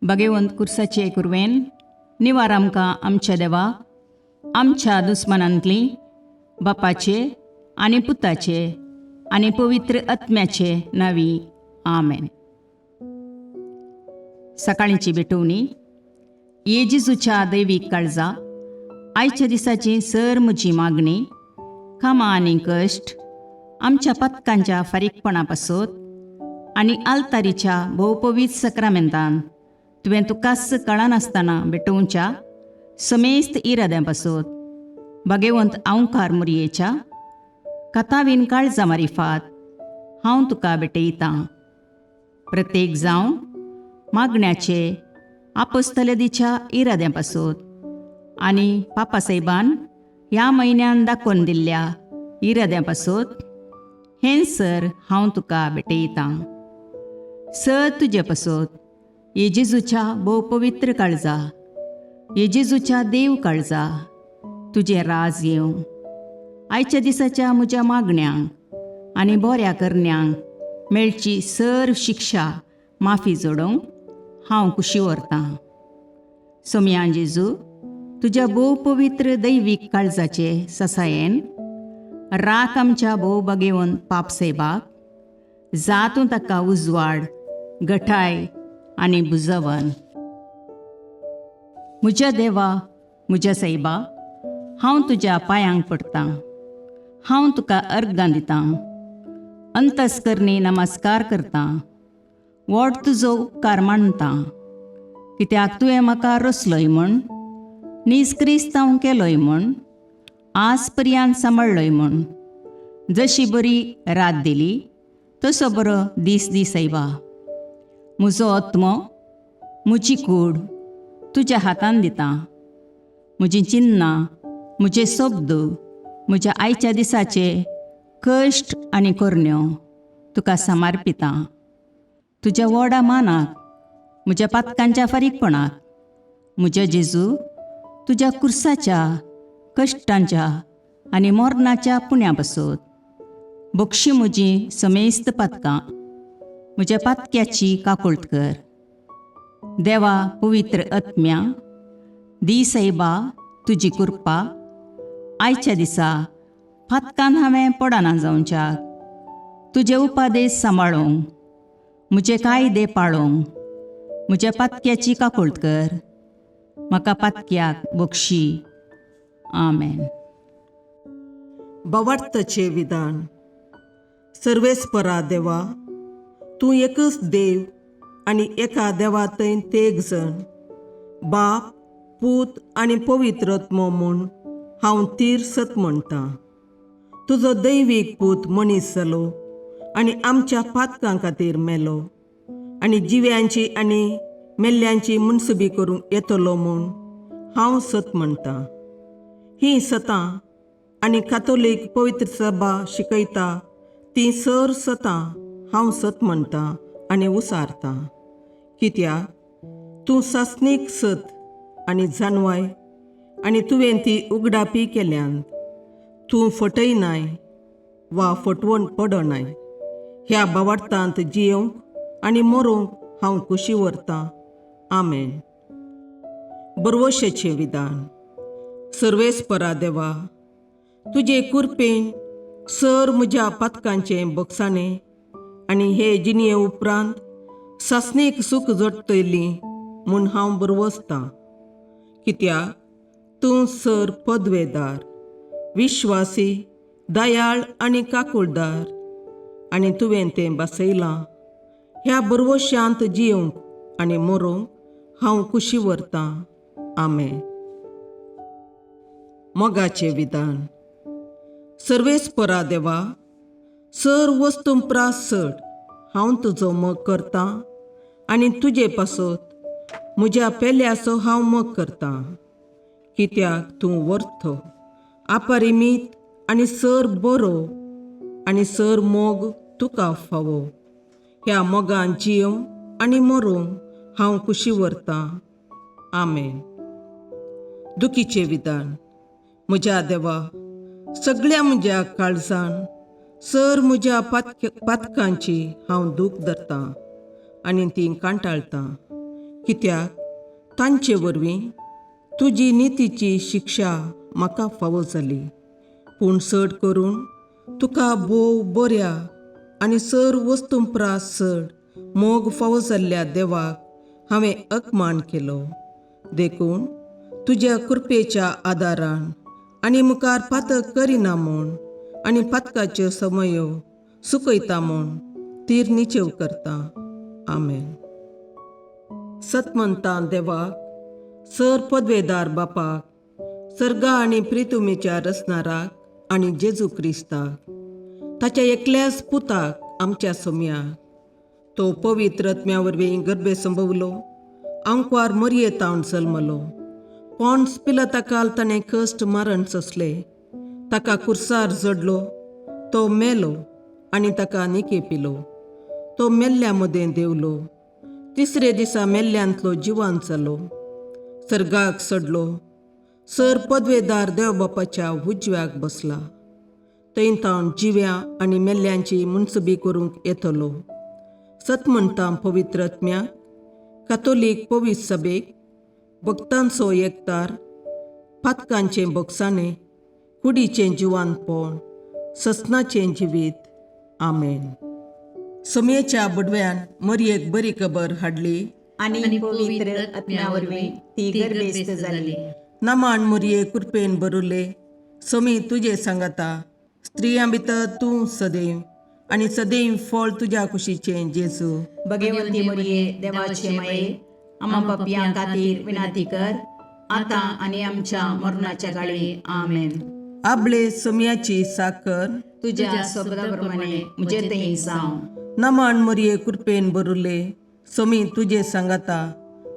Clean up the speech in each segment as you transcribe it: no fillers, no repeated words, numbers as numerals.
भगवंत कुर्साचे कुरवेन निवार आमकां आमच्या देवा आमच्या दुस्मनांतली बापाचे आनी पुताचे आनी पवित्र आत्म्याचे नावी आमेन. सकाळींची भेटवणी. येजेजूच्या दैवीक काळजा आयच्या दिसाची सर म्हजी मागणी कामां आनी कश्ट आमच्या पथकांच्या फारीकपणा पासत आनी आल्तारीच्या भोवपवीत सक्रामेंतान तुवें तुकास कळनासतना भेटोवच्या समेस्त इराद्यां पासत भगवंत आवकार मुरयेच्या कथावीन काळजा मारिफात हांव तुका भेटयतां. प्रत्येक जावं मागण्याचे आपोस्तलदीच्या इराद्यां पासत आनी पापासाहेबान ह्या म्हयन्यान दाखोवन दिल्ल्या इराद्यां पासत हें सर हांव तुका भेटयतां. सर तुजे पासत येजेजूच्या भोवपवित्र काळजा येजेजूच्या देव काळजा तुजें राज येवं. आयच्या दिसाच्या म्हज्या मागण्यांक आनी बऱ्या करण्यांक मेळची सर शिक्षा माफी जोडोवंक हांव कुशी व्हरतां. सोम्या जेजू तुज्या भोवपवित्र दैवीक काळजाचे ससायेन राख आमच्या भोव भगवंत पापसाहेबाक जातूं ताका उजवाड घटाय आनी बुजवण. म्हज्या देवा म्हज्या साहिबा हांव तुज्या पांयांक पडटां. हांव तुका अर्गां दितां. अंतस्करणी नमस्कार करतां. व्हड तुजो उपकार मानतां. कित्याक तुवें म्हाका रचलोय म्हूण निस्क्रिस्तांव केलोय म्हूण आज पर्यंत सांबाळलोय म्हूण जशी बरी रात दिली तसो बरो दीस दी साहिबा. म्हजो आत्मो म्हजी कूड तुज्या हातान दितां. म्हजीं चिन्नां म्हजे शब्द म्हज्या आयच्या दिसाचे कश्ट आनी करण्यो तुका समर्पितां. तुज्या व्हडा मानाक म्हज्या पातकांच्या फारीकपणाक म्हज्या जेजू तुज्या कुर्साच्या कश्टांच्या आनी मरणाच्या पुण्या पासत बक्षी म्हजीं समेस्त पातकां म्हज्या पातक्याची काकुळट कर. देवा पवित्र आत्म्या दी साहिबा तुजी कृपा आयच्या दिसा पातकान हांवें पडना जावच्याक तुजे उपादेश सांबाळूंक म्हजे कायदे पाळोवंक म्हज्या पातक्याची काकुळट कर. म्हाका पातक्याक बक्षी. आमेन. भावार्थाचे विधान. सर्वेस्परा देवा तूं एकच देव आनी एका देवातय तेग जण बाप पूत आनी पवित्र आत्मो म्हूण हांव तीर सत म्हणटां. तुजो दैवीक पूत मनीस जालो आनी आमच्या पातकां खातीर मेलो आनी जिव्यांची आनी मेल्ल्यांची मुनसुबी करूंक येतलो म्हूण हांव सत म्हणटां. हीं सतां आनी कातोलीक पवित्र सभा शिकयता ती सर सतां हांव सत म्हणटां आनी उसारतां. कित्याक तूं सासणीक सत आनी जानवाय आनी तुवें ती उगडापी केल्यांत तूं फटयनाय वा फटवण पडनाय. ह्या भावार्थांत जियोंक आनी मरोवंक हांव कुशी व्हरतां. आमेन. बरवशेचें विधान. सर्वेस्परा देवा तुजे कृपेन सर म्हज्या पातकांचें बक्षाणें आनी हे जिणये उपरांत सासणेक सूख जोडटली म्हूण हांव बरवसतां. कित्याक तूं सर पदवेदार विश्वासी दयाळ आनी काकुळदार आनी तुवें तें बसयलां. ह्या बरवश्यांत जियोंक आनी मरोवंक हांव कुशी व्हरतां. आमेन. मोगाचें विधान. सर्वेस्परा देवा सर वस्तुंपरास चड हांव तुजो मोग करतां आनी तुजे पासत म्हज्या पेल्याचो हांव मोग करतां. कित्याक तूं वर्थ अपरिमीत आनी सर बरो आनी सर मोग तुका फावो. ह्या मोगान जियोंक आनी मरोवंक हांव कुशी व्हरतां. आमेन. दुखीचें विधान. म्हज्या देवा सगळ्या म्हज्या काळजान सर म्हज्या पातकांची हांव दूख धरतां आनी ती कांटाळतां. कित्याक तांचे वरवीं तुजी नितीची शिक्षा म्हाका फावो जाली. पूण चड करून तुका भोव बऱ्या आनी सर वस्तूंपरास चड मोग फावो जाल्ल्या देवाक हांवें अकमान केलो. देखून तुज्या कृपेच्या आदारान आनी मुखार पातक करिना म्हूण आनी पातकाच्यो समयो सुकयता म्हूण तीर निचेव करता. आमेन. सतमंतां देवाक, सर पदवेदार बापाक, सर्गा आनी प्रितुमेच्या रचणाराक आनी जेजू क्रिस्ताक, ताच्या एकल्याच पुताक आमच्या सोम्याक, तो पवित्र आत्म्या वरवीं गर्भे संभवलो, अंकवार मरयेतावन जल्मलो, पोंस पिलाताकाल ताणें कश्ट मरण सोंसले, ताका कुर्सार जडलो, तो मेलो आनी ताका निकेपिलो, तो मेल्ल्या मदें देवलो, तिसरे दिसा मेल्ल्यांतलो जिवांत जालो, सर्गाक चडलो, सर पदवेदार देवबापाच्या उजव्याक बसला, थंय तावन जिव्या आनी मेल्ल्यांची मुनसबी करूंक येतलो. सतमंतां पवित्र आत्म्याक, कातोलीक पवित्र सभेक, भक्तांचो एकतार, पातकांचें भोगसाणें, कुडीचें जिवांतपण, ससनाचें जिवीत. आमेन. सोमयेच्या बुडव्यान मरयेक बरी खबर हाडली आनी पवित्र आत्म्या वरवीं ती गर्भेस्त जाली. नमान मरये कृपेन भरुले, सोमी तुजे सांगाता, स्त्रियां भितर तूं सदैव आनी सदैव फळ तुज्या कुशीचें जेजू. भगवंती मरिये देवाचे माये, आम्हा पापियां खातीर विनाती कर, आतां आनी आमच्या मरणाच्या काळी. आमेन. आपले सोमयाची साकर तुज्या शब्दाप्रमाणे म्हजे थंय जावं. नमान मरये कृपेन भरुले, सोमी तुजे सांगाता,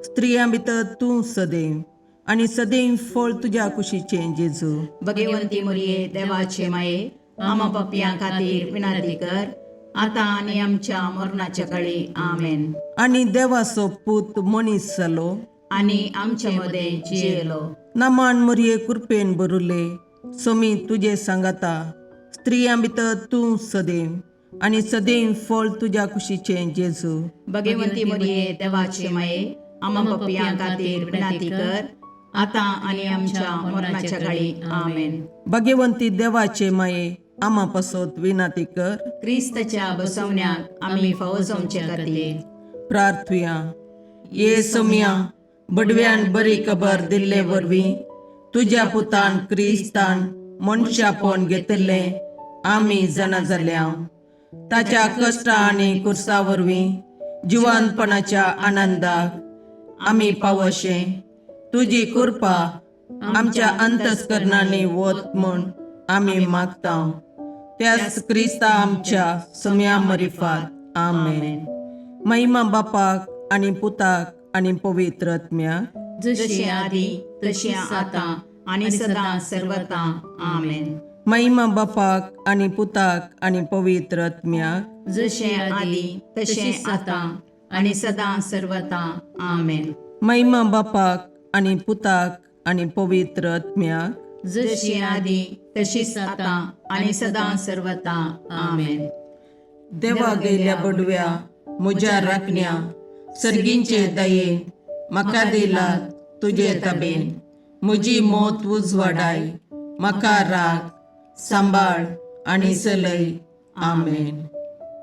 स्त्रियां भितर तूं सदैव आनी सदैव फळ तुज्या कुशीचें जेजू. भगवंती मरिये देवाचे माये, आम्हा पापियां खातीर विनाती कर, आतां आनी आमच्या मरणाच्या काळी. आमेन. आनी देवाचो पूत मनीस जालो आनी आमचे मदें जियेलो. नमान मरये कृपेन भरुले, सोमी तुजे सांगाता, स्त्रियां भितर तूं सदैव आनी सदैव फळ तुज्या कुशीचें जेजू. भगवंती मरिये देवाचे माये, आम्हा पापियां खातीर विनाती कर, आतां आनी आमच्या मरणाच्या काळी. आमेन. भगवंती देवाचे माये, आम्हा पासत विनाती कर. क्रिस्ताच्या बसवण्याक आमी फावो जावचे खातीर प्रार्थुया. ये सोम्या, बडव्यान बरी खबर दिल्ले वरवीं तुज्या पुतान क्रिस्तान मनशापण घेतिल्लें आमी जाणा जाल्या, ताच्या कश्टा आनी कुर्सा वरवीं जिवंतपणाच्या आनंदाक आमी पावशे तुजी कृपा आमच्या अंतस्करणांनी वत म्हूण आमी मागता. त्याच क्रिस्ता आमच्या सोम्या मरिफात. आमेन. महिमा बापाक आनी पुताक आनी पवित्र आत्म्याक, जशें आदी तशें आतां आनी सदां सर्वदा. आमेन. महिमा बापाक आनी पुताक आनी पवित्र आत्म्याक, जशें आदी तशें आतां आनी सदां सर्वदा. आमेन. महिमा बापाक आनी पुताक आनी पवित्र आत्म्याक, जशी आदी तशीच आतां आनी सदां सर्वदा. आमेन. देवा गेल्या बडव्या म्हज्या राखण्या, सर्गींचे दयेन म्हाका दिला तुजे ताबेन. म्हजी मोत उजवाडाय, म्हाका राख, सांबाळ आनी चलय. आमेन.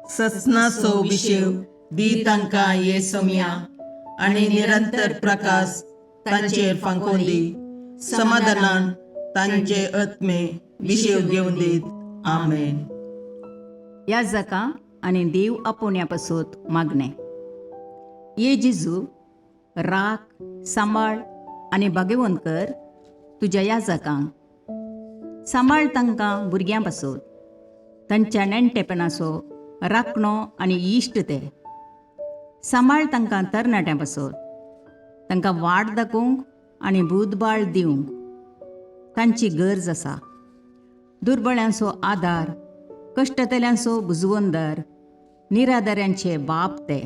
ससनाचो विशेव दी तांकां ये सोम्या, आनी निरंतर प्रकाश तांचेर फांकोन दी. समाधानान तांचे आत्मे विशेव घेवन दीत. आमेन. याजकां आनी देव आपोवण्या पासत मागणें. ये जेजू, राख, सांबाळ आनी भाग्यवंत कर तुज्या याजकांक. सांबाळ तांकां भुरग्यां पासत, तांच्या नेणटेपणाचो राखणो आनी इश्ट ते. सांबाळ तांकां तरणाट्यां पासत, तांकां वाट दाखोवंक आनी बुदबाळ दिवंक तांची गरज आसा. दुर्बळ्यांचो आदार, कश्टतल्यांचो बुजवंदर, निराधाऱ्यांचे बाप ते.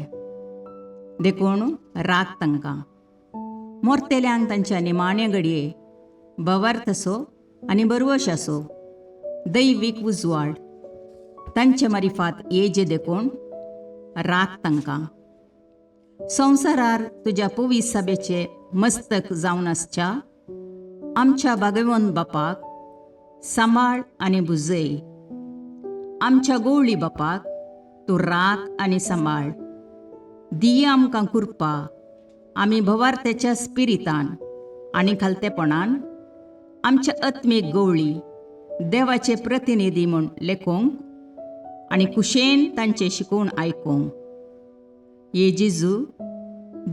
देखून राख तांकां. मोरतेल्यांक तांच्या निमाणे घडये भवार्थसो आनी बरवशाचो दैवीक उजवाड तांचे मारिफात येजे देखून राख तांकां. संवसारार तुज्या पवित्र सभेचे मस्तक जावन आसच्या आमच्या भागवंत बापाक सांबाळ आनी बुजय. आमच्या गवळी बापाक तूं राख आनी सांबाळ. दिया आमकां कुरपा आमी भवार्थ्याच्या स्पिरितान आनी खालतेपणान आमच्या आत्मीक गवळी देवाचे प्रतिनिधी म्हूण लेखोंक आनी कुशेन तांचे शिकोवण आयकूंक. ये जेजू,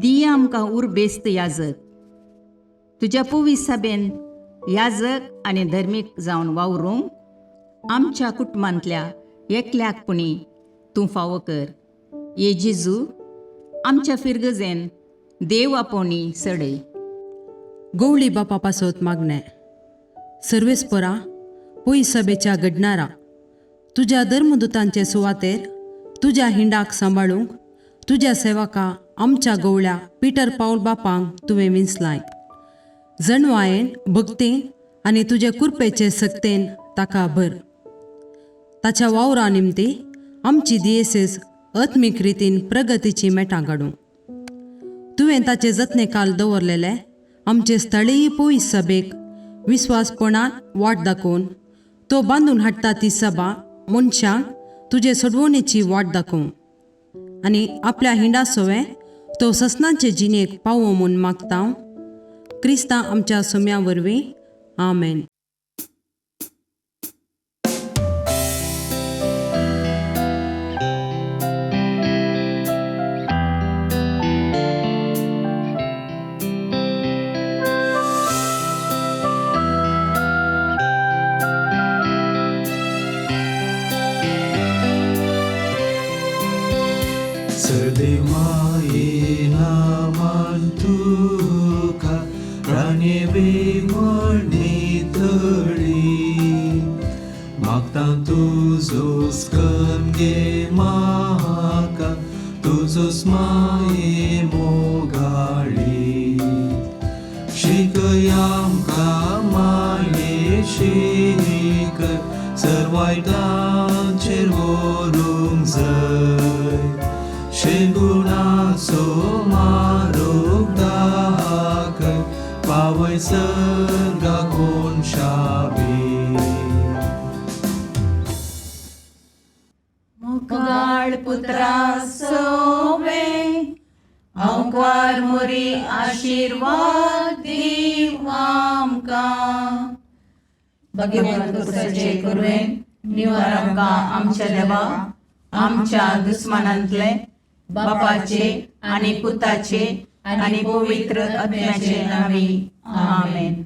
दिया आमकां उर्बेस्त याजक. तुज्या पवित्र सभेन याजक आनी धर्मीक जावन वावरूंक आमच्या कुटुंबांतल्या एकल्याकपणी तूं फावो कर. ये जेजू, आमच्या फिरगजेन देव आपोवणी सडय. गवळी बापा पासत मागणे. सर्वेस्परा पयस सभेच्या घडणारा तुज्या धर्मदुतांचे सुवातेर तुज्या हिंडाक सांबाळूंक तुज्या सेवका आमच्या गवळ्या पिटर पाऊल बापांक तुवें विंचलाय. जणवायेन भक्तीन आनी तुजे कुरपेचे सक्तेन ताका भर. ताच्या वावरा निमती आमची दियेसीस आत्मीक रितीन प्रगतीची मेटां काडूं. तुवें ताचे जतने काल दवरलेले आमचे स्थळीय पयस सभेक विस्वासपणान वाट दाखोवन तो बांदून हाडटा ती सभा मनशांक तुजे सडवणेची वाट दाखोवं आनी आपल्या हिंडा सोवे तो ससनांचे जिणेक पावो म्हूण मागता. क्रिस्तां आमच्या सोम्या वरवीं. आमेन. सदैवायेना तुका प्राणेवे मळणी थळी मागता तुजो स्कंगे म्हाका तुजो स्माये मोगाळी शिकय आमकां मायेशी कर सर्वायतांचेर व्हरूंक जाय शेगुणाचो मारोग दाखय पावय सर्गाकोन शाबी मुखाळ पुत्रा सोवे अवकार मोरी आशीर्वाद दीव आमकां. भगवंत पुत्राचे करुवेन निवार आमकां आमच्या देवा आमच्या दुस्मानांतले बापाचे आनी पुताचे आनी पवित्र आत्म्याचे नावी. आमेन.